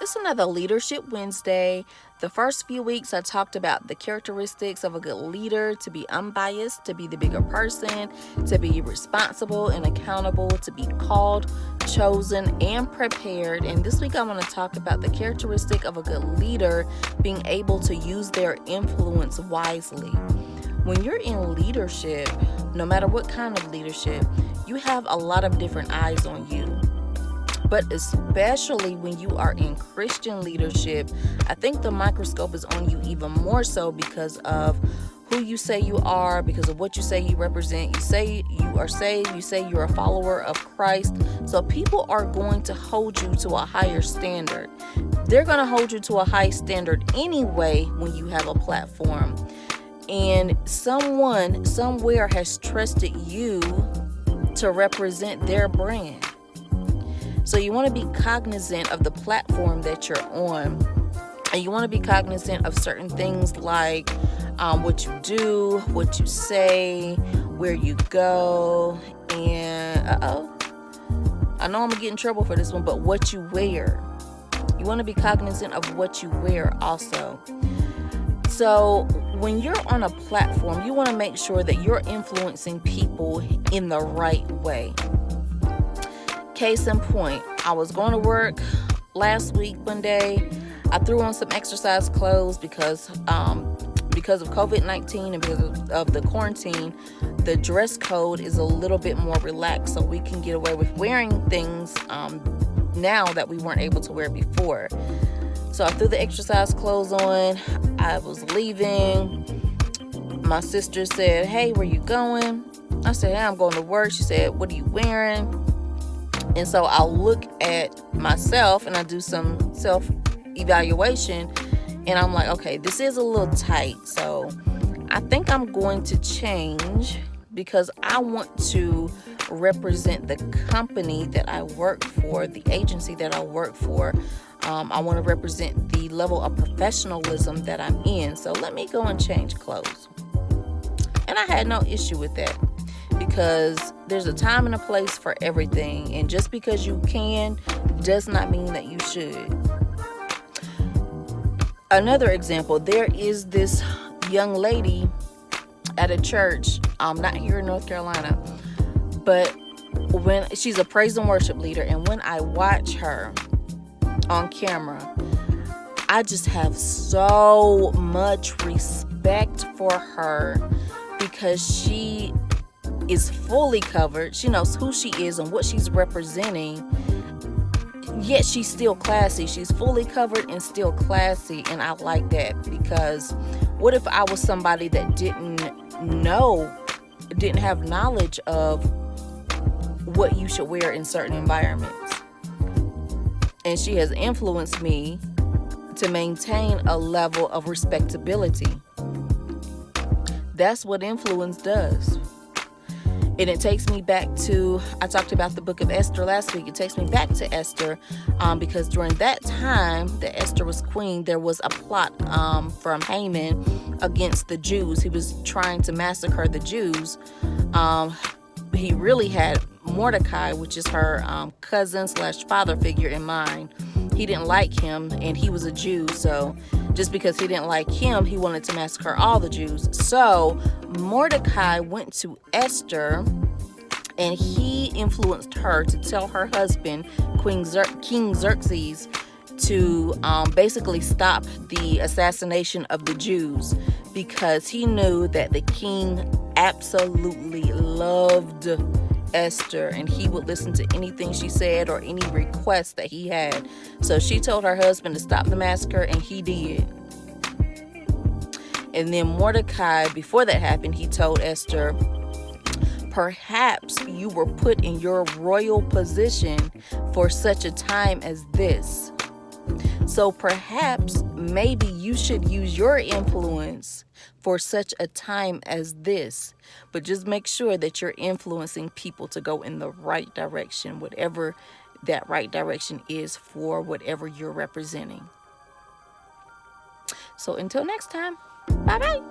It's another Leadership Wednesday. The first few weeks, I talked about the characteristics of a good leader: to be unbiased, to be the bigger person, to be responsible and accountable, to be called, chosen, and prepared. And this week, I want to talk about the characteristic of a good leader: being able to use their influence wisely. When you're in leadership, no matter what kind of leadership, you have a lot of different eyes on you. But especially when you are in Christian leadership, I think the microscope is on you even more so because of who you say you are, because of what you say you represent. You say you are saved, you say you're a follower of Christ. So people are going to hold you to a higher standard. They're going to hold you to a high standard anyway when you have a platform. And someone somewhere has trusted you to represent their brand. So you want to be cognizant of the platform that you're on. And you want to be cognizant of certain things like what you do, what you say, where you go, and I know I'm going to get in trouble for this one, but what you wear. You want to be cognizant of what you wear also. So when you're on a platform, you want to make sure that you're influencing people in the right way. Case in point, I was going to work last week one day. I threw on some exercise clothes because of COVID-19 and because of the quarantine. The dress code is a little bit more relaxed, so we can get away with wearing things now that we weren't able to wear before. So I threw the exercise clothes on. I was leaving. My sister said, "Hey, where you going?" I said, "Hey, I'm going to work." She said, "What are you wearing?" And so I'll look at myself and I do some self-evaluation. And I'm like, okay, this is a little tight. So I think I'm going to change because I want to represent the company that I work for, the agency that I work for. I want to represent the level of professionalism that I'm in. So let me go and change clothes. And I had no issue with that because there's a time and a place for everything. And just because you can does not mean that you should. Another example, there is this young lady at a church, not here in North Carolina, but when she's a praise and worship leader, and when I watch her on camera, I just have so much respect for her because she is fully covered. She knows who she is and what she's representing, yet she's still classy. She's fully covered and still classy, and I like that because what if I was somebody that didn't have knowledge of what you should wear in certain environments? And she has influenced me to maintain a level of respectability. That's what influence does. And it takes me back to, I talked about the book of Esther last week. It takes me back to Esther because during that time that Esther was queen, there was a plot from Haman against the Jews. He was trying to massacre the Jews. He really had Mordecai, which is her cousin / father figure, in mind. He didn't like him, and he was a Jew, so just because he didn't like him, he wanted to massacre all the Jews. So Mordecai went to Esther, and he influenced her to tell her husband, King Xerxes, to basically stop the assassination of the Jews, because he knew that the king absolutely loved Esther, and he would listen to anything she said or any request that he had. So she told her husband to stop the massacre, and he did. And then Mordecai, before that happened, he told Esther, perhaps you were put in your royal position for such a time as this. So perhaps maybe you should use your influence for such a time as this. But just make sure that you're influencing people to go in the right direction, whatever that right direction is for whatever you're representing. So until next time, bye-bye.